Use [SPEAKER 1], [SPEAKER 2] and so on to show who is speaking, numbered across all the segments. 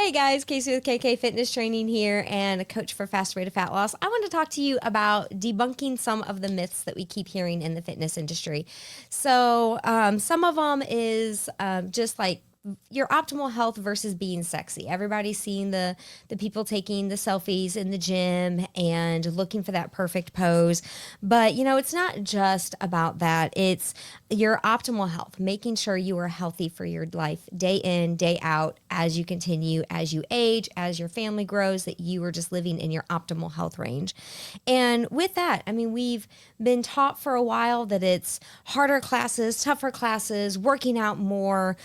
[SPEAKER 1] Hey guys, Kayce with KK Fitness Training here and a coach for Fast Way to Fat Loss. I want to talk to you about debunking some of the myths that we keep hearing in the fitness industry. Some of them is just like your optimal health versus being sexy. Everybody's seeing the people taking the selfies in the gym and looking for that perfect pose. But it's not just about that. It's your optimal health, making sure you are healthy for your life day in, day out, as you continue, as you age, as your family grows, that you are just living in your optimal health range. And with that, we've been taught for a while that it's harder classes, tougher classes, working out more,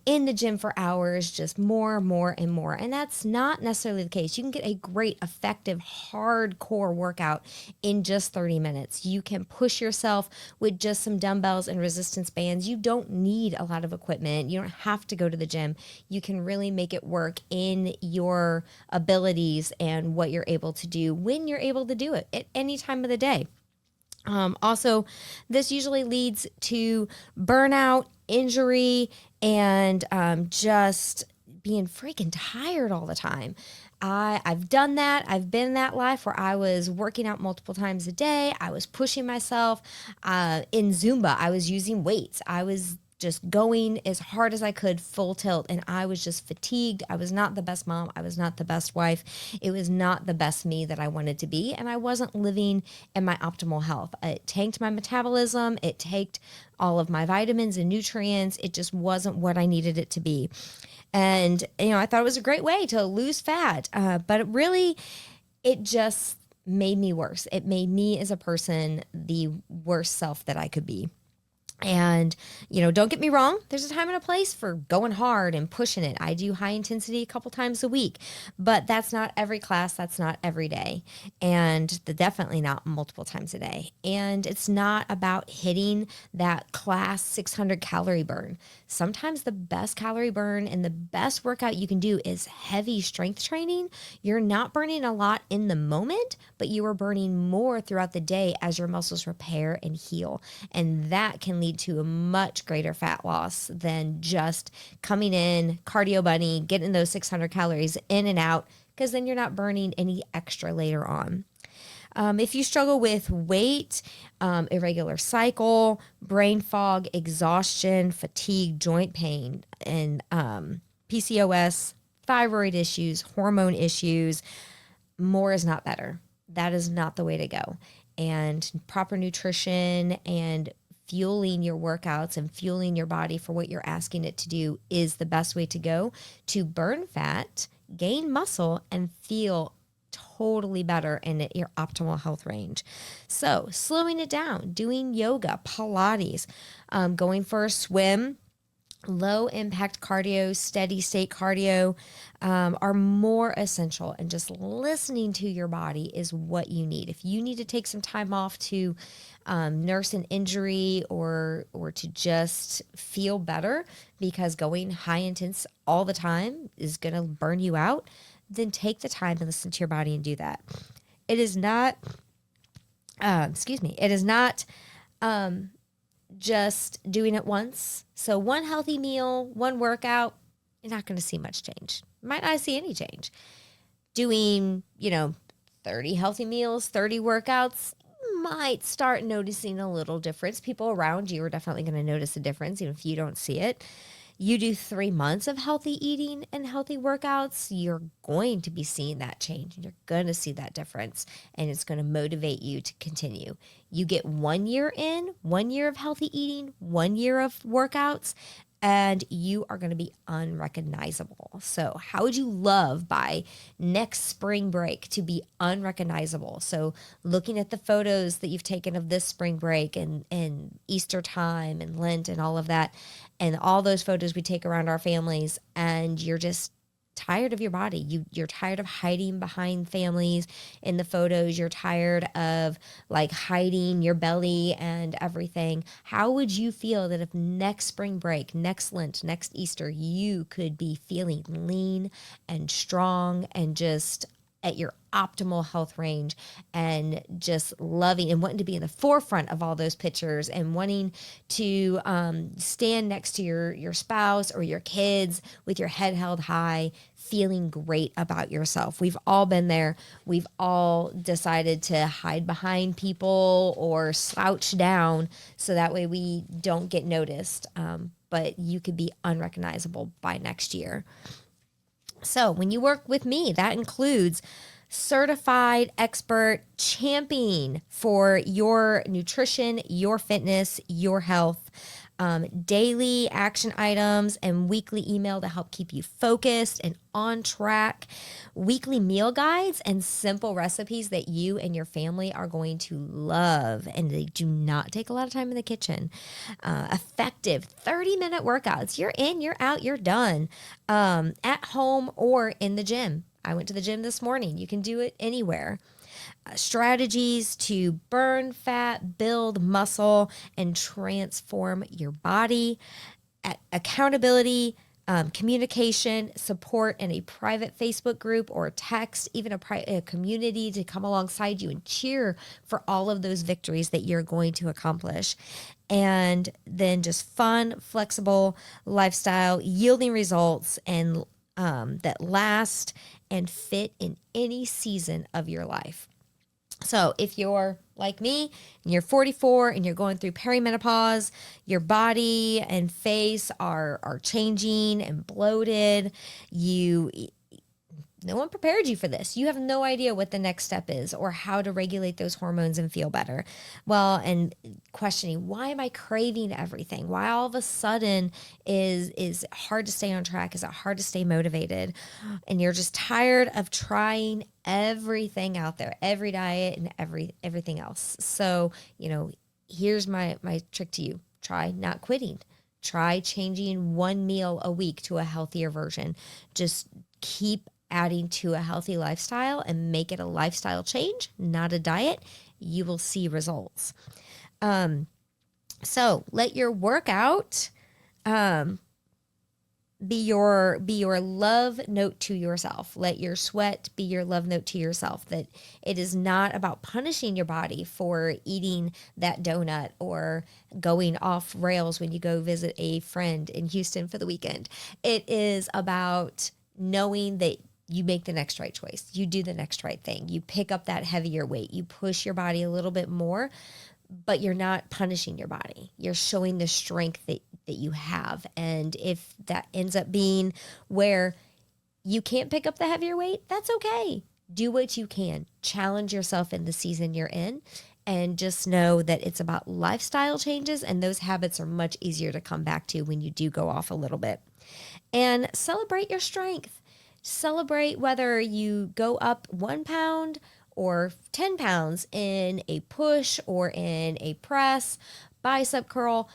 [SPEAKER 1] in the gym for hours, just more, and more. And that's not necessarily the case. You can get a great, effective, hardcore workout in just 30 minutes. You can push yourself with just some dumbbells and resistance bands. You don't need a lot of equipment. You don't have to go to the gym. You can really make it work in your abilities and what you're able to do when you're able to do it at any time of the day. Also, this usually leads to burnout, injury, and just being freaking tired all the time. I've done that. I've been in that life where I was working out multiple times a day. I was pushing myself. In Zumba, I was using weights. I was just going as hard as I could, full tilt, and I was just fatigued. I was not the best mom. I was not the best wife. It was not the best me that I wanted to be, and I wasn't living in my optimal health. It tanked my metabolism. It tanked all of my vitamins and nutrients. It just wasn't what I needed it to be. And, I thought it was a great way to lose fat, but it just made me worse. It made me as a person the worst self that I could be. And, don't get me wrong, there's a time and a place for going hard and pushing it. I do high intensity a couple times a week, but that's not every class. That's not every day. And definitely not multiple times a day. And it's not about hitting that class 600 calorie burn. Sometimes the best calorie burn and the best workout you can do is heavy strength training. You're not burning a lot in the moment, but you are burning more throughout the day as your muscles repair and heal. And that can lead to a much greater fat loss than just coming in, cardio bunny, getting those 600 calories in and out, because then you're not burning any extra later on. If you struggle with weight, irregular cycle, brain fog, exhaustion, fatigue, joint pain, and PCOS, thyroid issues, hormone issues, more is not better. That is not the way to go. And proper nutrition and fueling your workouts and fueling your body for what you're asking it to do is the best way to go to burn fat, gain muscle, and feel totally better and at your optimal health range. So slowing it down, doing yoga, Pilates, going for a swim, low impact cardio, steady state cardio are more essential, and just listening to your body is what you need. If you need to take some time off to nurse an injury or to just feel better because going high intense all the time is going to burn you out, then take the time to listen to your body and do that. It is not, it is not just doing it once. So one healthy meal, one workout, you're not going to see much change. You might not see any change. Doing, 30 healthy meals, 30 workouts, you might start noticing a little difference. People around you are definitely going to notice a difference, even if you don't see it. You do 3 months of healthy eating and healthy workouts, you're going to be seeing that change. You're going to see that difference, and it's going to motivate you to continue. You get 1 year in, 1 year of healthy eating, 1 year of workouts, and you are going to be unrecognizable. So how would you love by next spring break to be unrecognizable? So looking at the photos that you've taken of this spring break and Easter time and Lent and all of that, and all those photos we take around our families, and you're just tired of your body. You're tired of hiding behind families in the photos. You're tired of hiding your belly and everything. How would you feel that if next spring break, next Lent, next Easter, you could be feeling lean and strong and just at your optimal health range and just loving and wanting to be in the forefront of all those pictures and wanting to stand next to your spouse or your kids with your head held high, feeling great about yourself. We've all been there. We've all decided to hide behind people or slouch down so that way we don't get noticed. But you could be unrecognizable by next year. So when you work with me, that includes certified expert championing for your nutrition, your fitness, your health, daily action items and weekly email to help keep you focused and on track, weekly meal guides and simple recipes that you and your family are going to love. And they do not take a lot of time in the kitchen. Effective 30-minute workouts. You're in, you're out, you're done, at home or in the gym. I went to the gym this morning. You can do it anywhere. Strategies to burn fat, build muscle, and transform your body. Accountability, communication, support in a private Facebook group or text, even a community to come alongside you and cheer for all of those victories that you're going to accomplish. And then just fun, flexible lifestyle, yielding results and that last and fit in any season of your life. So if you're like me and you're 44 and you're going through perimenopause, your body and face are changing and bloated, no one prepared you for this. You have no idea what the next step is or how to regulate those hormones and feel better. Well, and questioning, why am I craving everything? Why all of a sudden is hard to stay on track? Is it hard to stay motivated? And you're just tired of trying everything out there, every diet and everything else. So, here's my trick to you. Try not quitting. Try changing one meal a week to a healthier version. Just keep adding to a healthy lifestyle and make it a lifestyle change, not a diet. You will see results. So let your workout be your love note to yourself. Let your sweat be your love note to yourself, that it is not about punishing your body for eating that donut or going off rails when you go visit a friend in Houston for the weekend. It is about knowing that you make the next right choice. You do the next right thing. You pick up that heavier weight. You push your body a little bit more, but you're not punishing your body. You're showing the strength that you have. And if that ends up being where you can't pick up the heavier weight, that's okay. Do what you can. Challenge yourself in the season you're in. And just know that it's about lifestyle changes, and those habits are much easier to come back to when you do go off a little bit. And celebrate your strength. Celebrate whether you go up 1 pound or 10 pounds in a push or in a press, bicep curl.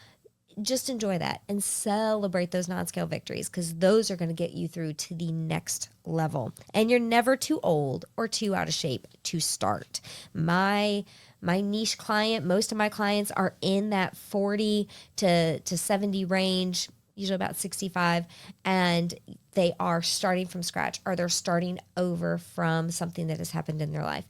[SPEAKER 1] Just enjoy that and celebrate those non-scale victories, because those are going to get you through to the next level. And you're never too old or too out of shape to start. My niche client, most of my clients are in that 40 to 70 range, usually about 65, and they are starting from scratch, or they're starting over from something that has happened in their life.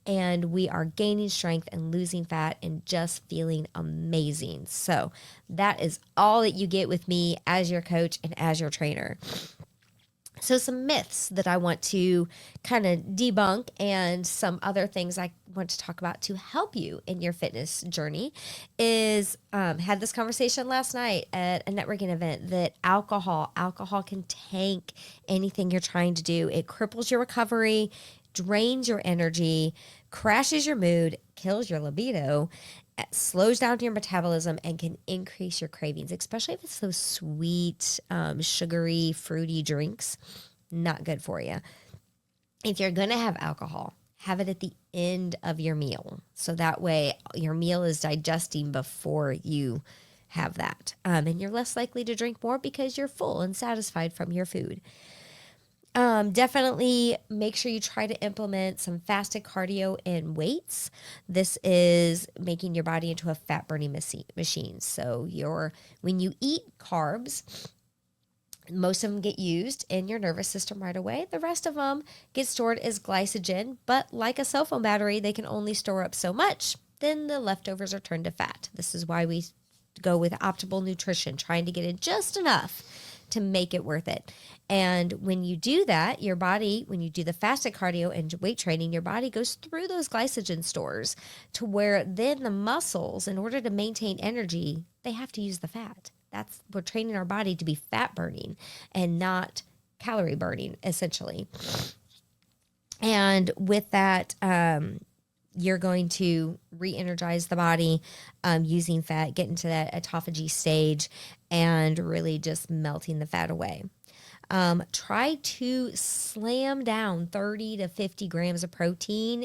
[SPEAKER 1] And we are gaining strength and losing fat and just feeling amazing. So that is all that you get with me as your coach and as your trainer. So some myths that I want to kind of debunk, and some other things I want to talk about to help you in your fitness journey is, had this conversation last night at a networking event, that alcohol can tank anything you're trying to do. It cripples your recovery, drains your energy, crashes your mood, kills your libido, slows down your metabolism, and can increase your cravings, especially if it's those sweet, sugary, fruity drinks. Not good for you. If you're going to have alcohol, have it at the end of your meal. So that way your meal is digesting before you have that. And you're less likely to drink more because you're full and satisfied from your food. Definitely make sure you try to implement some fasted cardio and weights. This is making your body into a fat burning machine. So when you eat carbs, Most of them get used in your nervous system right away. The rest of them get stored as glycogen, but like a cell phone battery, they can only store up so much. Then the leftovers are turned to fat. This is why we go with optimal nutrition, trying to get in just enough to make it worth it. And when you do that, your body, when you do the fasted cardio and weight training, your body goes through those glycogen stores to where then the muscles, in order to maintain energy, they have to use the fat. We're training our body to be fat burning and not calorie burning, essentially. And with that, you're going to re-energize the body using fat, get into that autophagy stage, and really just melting the fat away. Try to slam down 30 to 50 grams of protein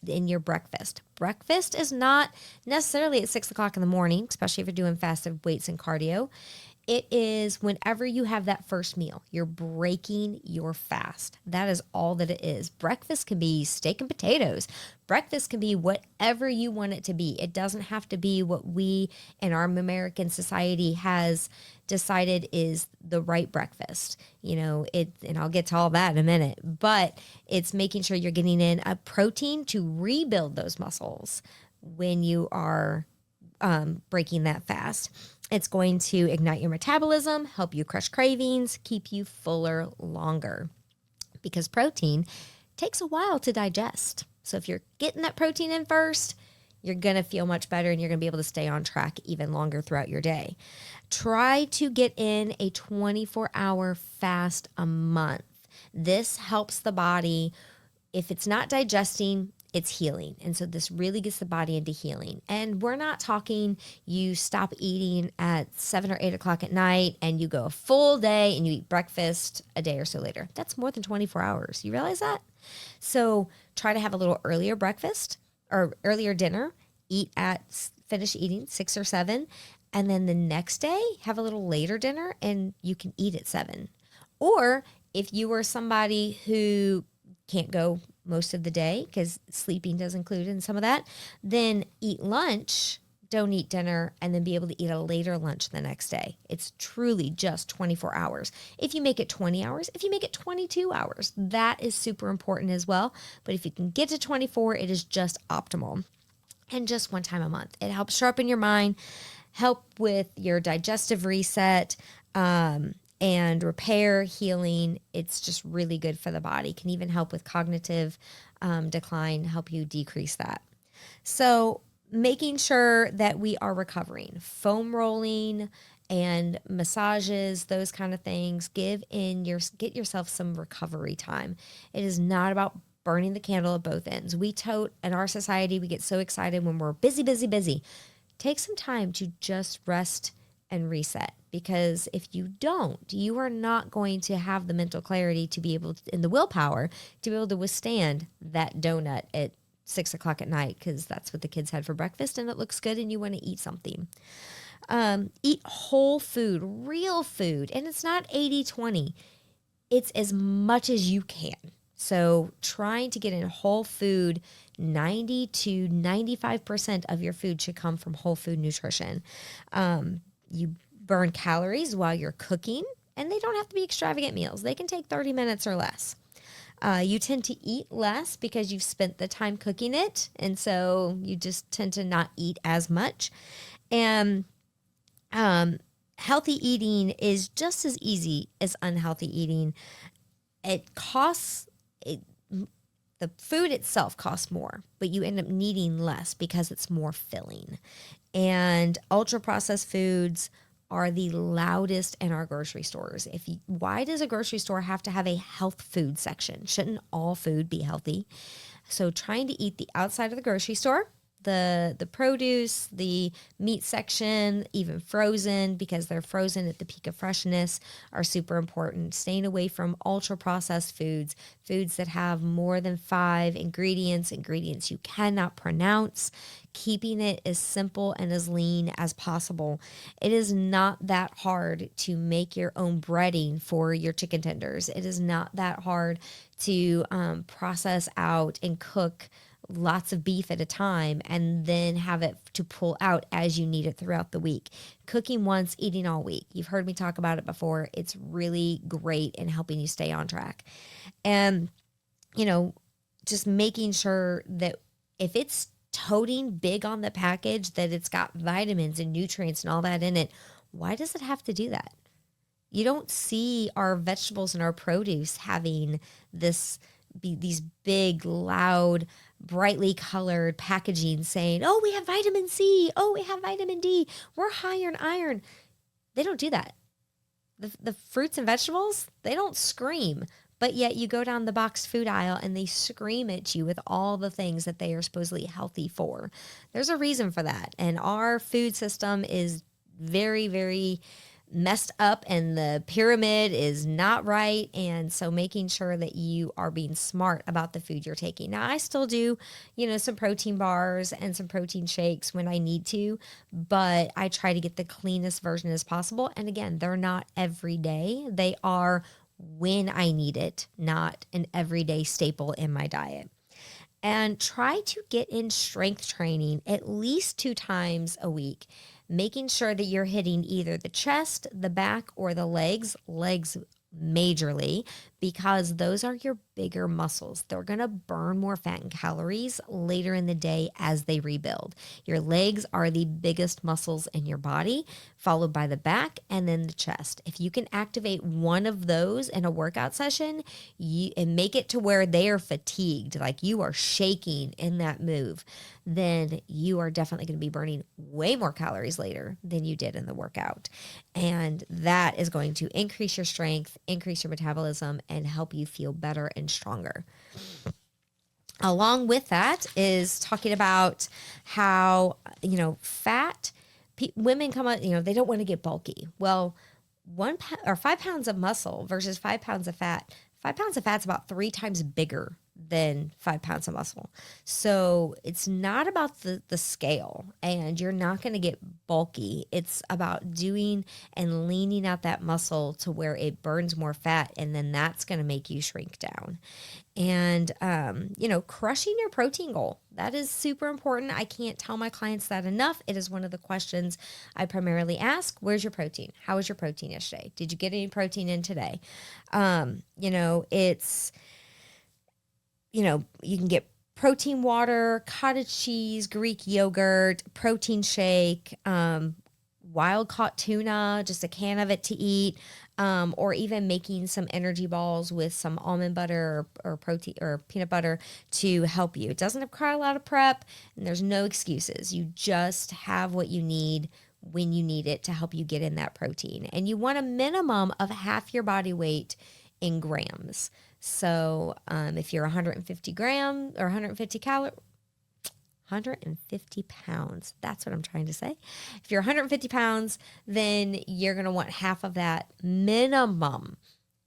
[SPEAKER 1] in your breakfast. Breakfast is not necessarily at 6 o'clock in the morning, especially if you're doing fasted weights and cardio. It is whenever you have that first meal, you're breaking your fast. That is all that it is. Breakfast can be steak and potatoes. Breakfast can be whatever you want it to be. It doesn't have to be what we in our American society has decided is the right breakfast. And I'll get to all that in a minute, but it's making sure you're getting in a protein to rebuild those muscles when you are breaking that fast. It's going to ignite your metabolism, help you crush cravings, keep you fuller longer, because protein takes a while to digest. So if you're getting that protein in first, you're going to feel much better and you're going to be able to stay on track even longer throughout your day. Try to get in a 24-hour fast a month. This helps the body. If it's not digesting, it's healing. And so this really gets the body into healing. And we're not talking you stop eating at 7 or 8 o'clock at night and you go a full day and you eat breakfast a day or so later. That's more than 24 hours. You realize that? So try to have a little earlier breakfast or earlier dinner, finish eating 6 or 7. And then the next day, have a little later dinner and you can eat at 7. Or if you were somebody who can't go most of the day because sleeping does include in some of that, then eat lunch, don't eat dinner, and then be able to eat a later lunch the next day. It's truly just 24 hours. If you make it 20 hours, if you make it 22 hours, that is super important as well. But if you can get to 24, it is just optimal. And just one time a month. It helps sharpen your mind, help with your digestive reset, and repair, healing. It's just really good for the body. Can even help with cognitive decline, help you decrease that. So making sure that we are recovering, foam rolling and massages, those kind of things, get yourself some recovery time. It is not about burning the candle at both ends. In our society, we get so excited when we're busy, busy, busy. Take some time to just rest and reset, because if you don't, you are not going to have the mental clarity to be able to, and the willpower to be able to withstand that donut at 6 o'clock at night, because that's what the kids had for breakfast and it looks good and you want to eat something. Eat whole food, real food. And it's not 80-20. It's as much as you can. So trying to get in whole food, 90 to 95% of your food should come from whole food nutrition. You burn calories while you're cooking, and they don't have to be extravagant meals. They can take 30 minutes or less. You tend to eat less because you've spent the time cooking it, and so you just tend to not eat as much. And healthy eating is just as easy as unhealthy eating. The food itself costs more, but you end up needing less because it's more filling. And ultra processed foods are the loudest in our grocery stores. Why does a grocery store have to have a health food section? Shouldn't all food be healthy? So trying to eat the outside of the grocery store, the produce, the meat section, even frozen, because they're frozen at the peak of freshness, are super important. Staying away from ultra processed foods that have more than 5 ingredients you cannot pronounce. Keeping it as simple and as lean as possible. It is not that hard to make your own breading for your chicken tenders. It is not that hard to process out and cook lots of beef at a time and then have it to pull out as you need it throughout the week. Cooking once, eating all week. You've heard me talk about it before. It's really great in helping you stay on track. And, just making sure that if it's toting big on the package that it's got vitamins and nutrients and all that in it, why does it have to do that? You don't see our vegetables and our produce having these big, loud, brightly colored packaging saying, oh, we have vitamin C. Oh, we have vitamin D. We're high in iron. They don't do that. The fruits and vegetables, they don't scream. But yet you go down the boxed food aisle and they scream at you with all the things that they are supposedly healthy for. There's a reason for that. And our food system is very, very messed up and the pyramid is not right. And so making sure that you are being smart about the food you're taking. Now, I still do, some protein bars and some protein shakes when I need to, but I try to get the cleanest version as possible. And again, they're not every day. They are when I need it, not an everyday staple in my diet. And try to get in strength training at least 2 times a week, making sure that you're hitting either the chest, the back, or the legs majorly, because those are your bigger muscles. They're going to burn more fat and calories later in the day as they rebuild. Your legs are the biggest muscles in your body, followed by the back and then the chest. If you can activate one of those in a workout session and make it to where they are fatigued, like you are shaking in that move, then you are definitely going to be burning way more calories later than you did in the workout. And that is going to increase your strength, increase your metabolism, and help you feel better and stronger. Along with that is talking about how, fat, women come out, they don't want to get bulky. Well, 1 pound or 5 pounds of muscle versus 5 pounds of fat. 5 pounds of fat is about 3 times bigger than 5 pounds of muscle. So it's not about the scale, and you're not going to get bulky. It's about doing and leaning out that muscle to where it burns more fat, and then that's going to make you shrink down. And, crushing your protein goal. That is super important. I can't tell my clients that enough. It is one of the questions I primarily ask. Where's your protein? How was your protein yesterday? Did you get any protein in today? You can get protein water, cottage cheese, Greek yogurt, protein shake, wild caught tuna, just a can of it to eat, or even making some energy balls with some almond butter or protein or peanut butter to help you. It doesn't require a lot of prep, and there's no excuses. You just have what you need when you need it to help you get in that protein. And you want a minimum of half your body weight in grams. So if you're 150 grams or 150 pounds, that's what I'm trying to say. If you're 150 pounds, then you're going to want half of that minimum.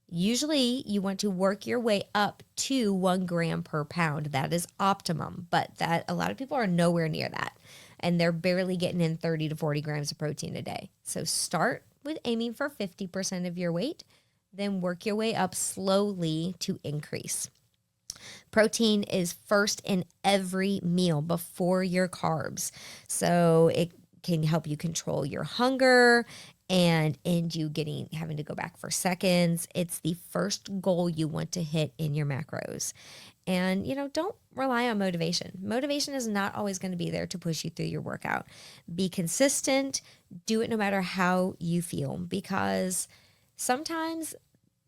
[SPEAKER 1] Usually you want to work your way up to 1 gram per pound. That is optimum, but that a lot of people are nowhere near that. And they're barely getting in 30 to 40 grams of protein a day. So start with aiming for 50% of your weight. Then work your way up slowly to increase. Protein is first in every meal before your carbs. So it can help you control your hunger and end you having to go back for seconds. It's the first goal you want to hit in your macros. And, don't rely on motivation. Motivation is not always going to be there to push you through your workout. Be consistent. Do it no matter how you feel, because sometimes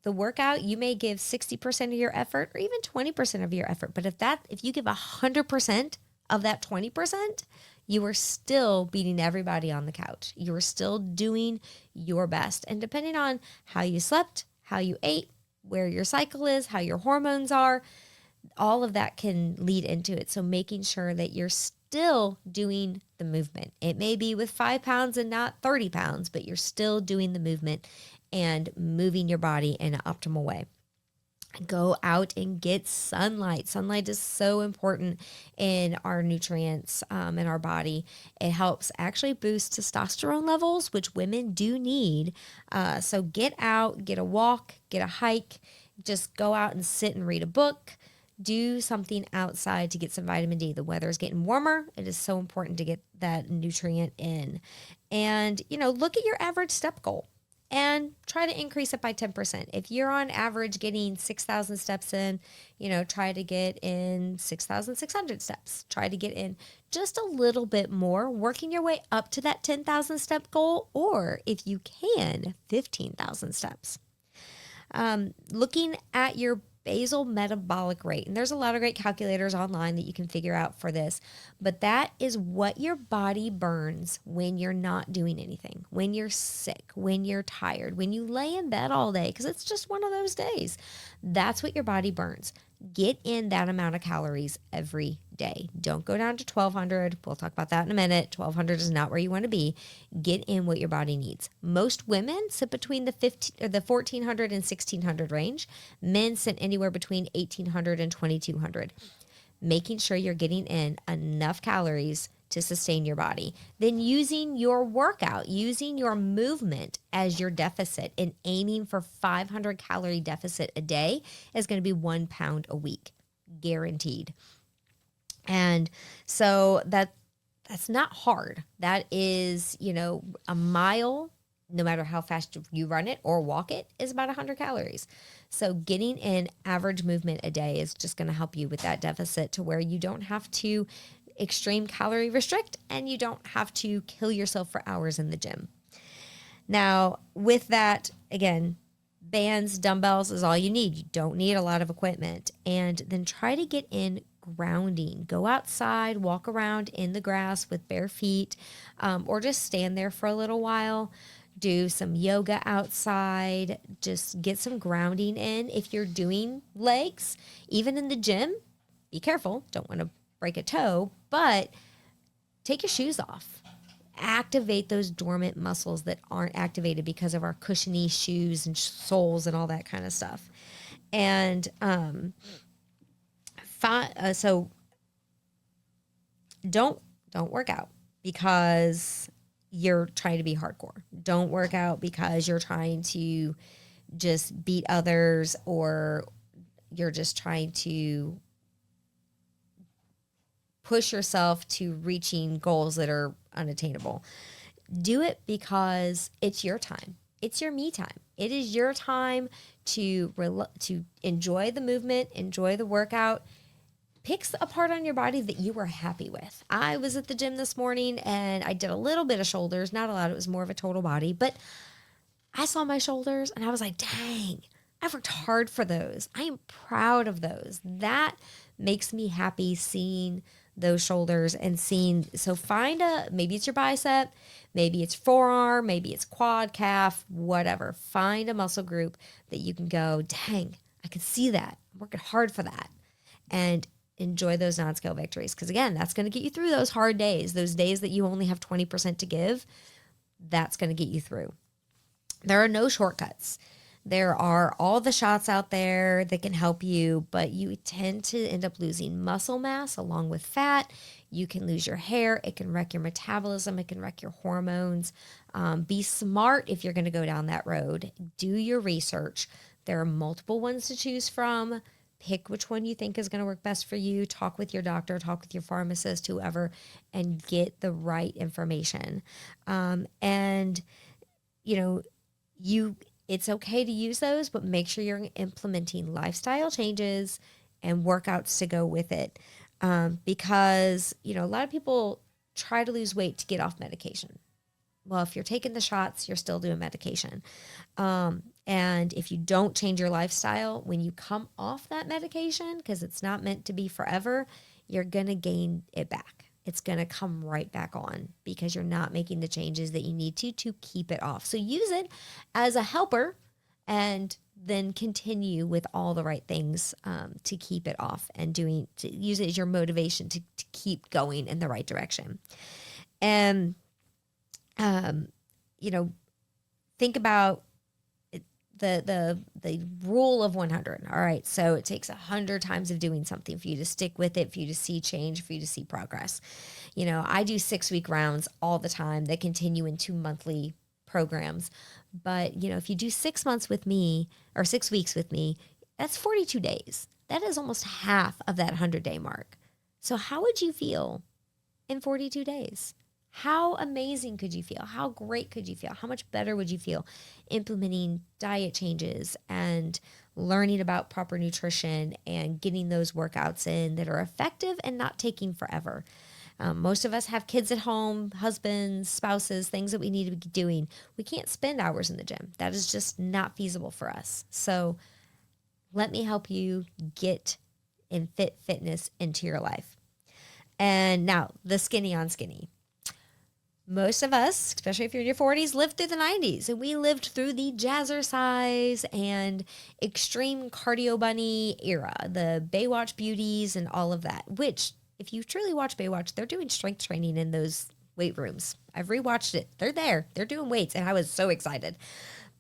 [SPEAKER 1] the workout, you may give 60% of your effort or even 20% of your effort. But if you give 100% of that 20%, you are still beating everybody on the couch. You are still doing your best. And depending on how you slept, how you ate, where your cycle is, how your hormones are, all of that can lead into it. So making sure that you're still doing the movement. It may be with 5 pounds and not 30 pounds, but you're still doing the movement and moving your body in an optimal way. Go out and get sunlight. Sunlight is so important in our nutrients in our body. It helps actually boost testosterone levels, which women do need. So get out, get a walk, get a hike, just go out and sit and read a book. do something outside to get some vitamin D. The weather is getting warmer. It is so important to get that nutrient in. And, look at your average step goal and try to increase it by 10%. If you're on average getting 6,000 steps in, try to get in 6,600 steps. Try to get in just a little bit more, working your way up to that 10,000 step goal, or if you can, 15,000 steps. Looking at your basal metabolic rate. And there's a lot of great calculators online that you can figure out for this, but that is what your body burns when you're not doing anything, when you're sick, when you're tired, when you lay in bed all day, because it's just one of those days. That's what your body burns. Get in that amount of calories every day. Don't go down to 1,200. We'll talk about that in a minute. 1,200 is not where you want to be. Get in what your body needs. Most women sit between the 1,400 and 1,600 range. Men sit anywhere between 1,800 and 2,200. Making sure you're getting in enough calories to sustain your body. Then using your workout, using your movement as your deficit, and aiming for 500 calorie deficit a day is going to be 1 pound a week, guaranteed. And so that's not hard. That is, a mile, no matter how fast you run it or walk it, is about 100 calories. So getting in average movement a day is just going to help you with that deficit to where you don't have to extreme calorie restrict and you don't have to kill yourself for hours in the gym. Now, with that, again, bands, dumbbells is all you need. You don't need a lot of equipment. And then try to get in grounding. Go outside, walk around in the grass with bare feet, or just stand there for a little while. Do some yoga outside. Just get some grounding in. If you're doing legs, even in the gym, be careful. Don't want to break a toe, but take your shoes off. Activate those dormant muscles that aren't activated because of our cushiony shoes and soles and all that kind of stuff. And so don't work out because you're trying to be hardcore. Don't work out because you're trying to just beat others, or you're just trying to push yourself to reaching goals that are unattainable. Do it because it's your time. It's your me time. It is your time to enjoy the movement, enjoy the workout. Pick a part on your body that you were happy with. I was at the gym this morning and I did a little bit of shoulders, not a lot. It was more of a total body, but I saw my shoulders and I was like, dang, I worked hard for those. I am proud of those. That makes me happy seeing those shoulders and so maybe it's your bicep, maybe it's forearm, maybe it's quad, calf, whatever. Find a muscle group that you can go, dang, I can see that. I'm working hard for that. And enjoy those non-scale victories. Because again, that's going to get you through those hard days, those days that you only have 20% to give. That's going to get you through. There are no shortcuts. There are all the shots out there that can help you, but you tend to end up losing muscle mass along with fat. You can lose your hair. It can wreck your metabolism. It can wreck your hormones. Be smart if you're going to go down that road. Do your research. There are multiple ones to choose from. Pick which one you think is going to work best for you. Talk with your doctor, talk with your pharmacist, whoever, and get the right information. It's okay to use those, but make sure you're implementing lifestyle changes and workouts to go with it. Because, a lot of people try to lose weight to get off medication. Well, if you're taking the shots, you're still doing medication. And if you don't change your lifestyle, when you come off that medication, because it's not meant to be forever, you're going to gain it back. It's going to come right back on because you're not making the changes that you need to keep it off. So use it as a helper and then continue with all the right things to keep it off and to use it as your motivation to keep going in the right direction. And, think about the rule of 100. All right. So it takes 100 times of doing something for you to stick with it, for you to see change, for you to see progress. I do 6-week rounds all the time that continue into monthly programs. But, if you do 6 months with me or 6 weeks with me, that's 42 days. That is almost half of that 100-day mark. So how would you feel in 42 days? How amazing could you feel? How great could you feel? How much better would you feel implementing diet changes and learning about proper nutrition and getting those workouts in that are effective and not taking forever? Most of us have kids at home, husbands, spouses, things that we need to be doing. We can't spend hours in the gym. That is just not feasible for us. So let me help you get and fit fitness into your life. And now the skinny on skinny. Most of us, especially if you're in your 40s, lived through the 90s, and we lived through the jazzercise and extreme cardio bunny era, the Baywatch beauties and all of that, which if you truly watch Baywatch, they're doing strength training in those weight rooms. I've rewatched it. They're there. They're doing weights, and I was so excited.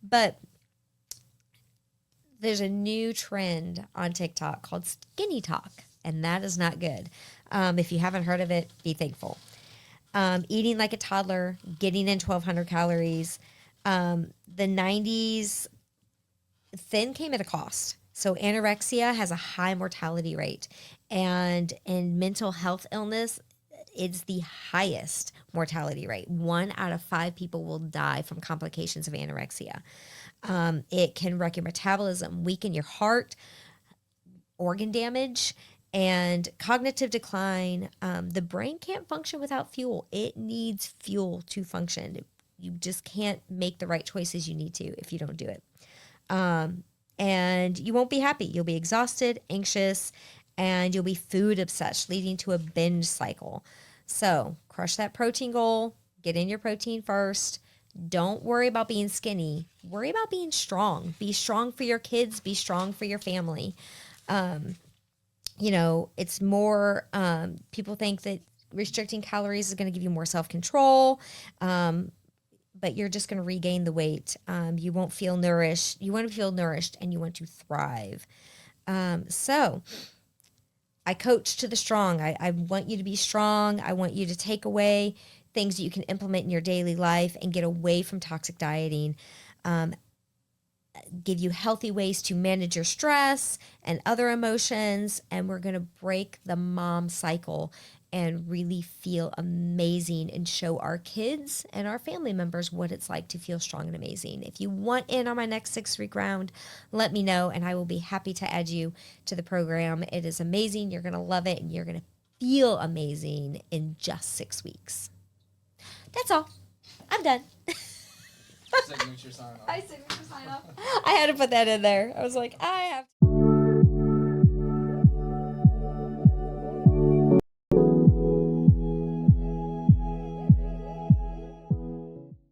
[SPEAKER 1] But there's a new trend on TikTok called skinny talk, and that is not good. If you haven't heard of it, be thankful. Eating like a toddler, getting in 1,200 calories. The 90s, thin came at a cost. So anorexia has a high mortality rate. And in mental health illness, it's the highest mortality rate. 1 out of 5 people will die from complications of anorexia. It can wreck your metabolism, weaken your heart, organ damage, and cognitive decline. The brain can't function without fuel. It needs fuel to function. You just can't make the right choices you need to if you don't do it. And you won't be happy. You'll be exhausted, anxious, and you'll be food obsessed, leading to a binge cycle. So crush that protein goal. Get in your protein first. Don't worry about being skinny. Worry about being strong. Be strong for your kids. Be strong for your family. It's more, people think that restricting calories is going to give you more self-control, but you're just going to regain the weight. You won't feel nourished. You want to feel nourished and you want to thrive. So I coach to the strong. I want you to be strong. I want you to take away things that you can implement in your daily life and get away from toxic dieting. Give you healthy ways to manage your stress and other emotions. And we're going to break the mom cycle and really feel amazing and show our kids and our family members what it's like to feel strong and amazing. If you want in on my next 6-week round, let me know and I will be happy to add you to the program. It is amazing. You're going to love it and you're going to feel amazing in just 6 weeks. That's all. I'm done.
[SPEAKER 2] Signature sign off.
[SPEAKER 1] Signature sign off. I had to put that in there. I was like, I have to.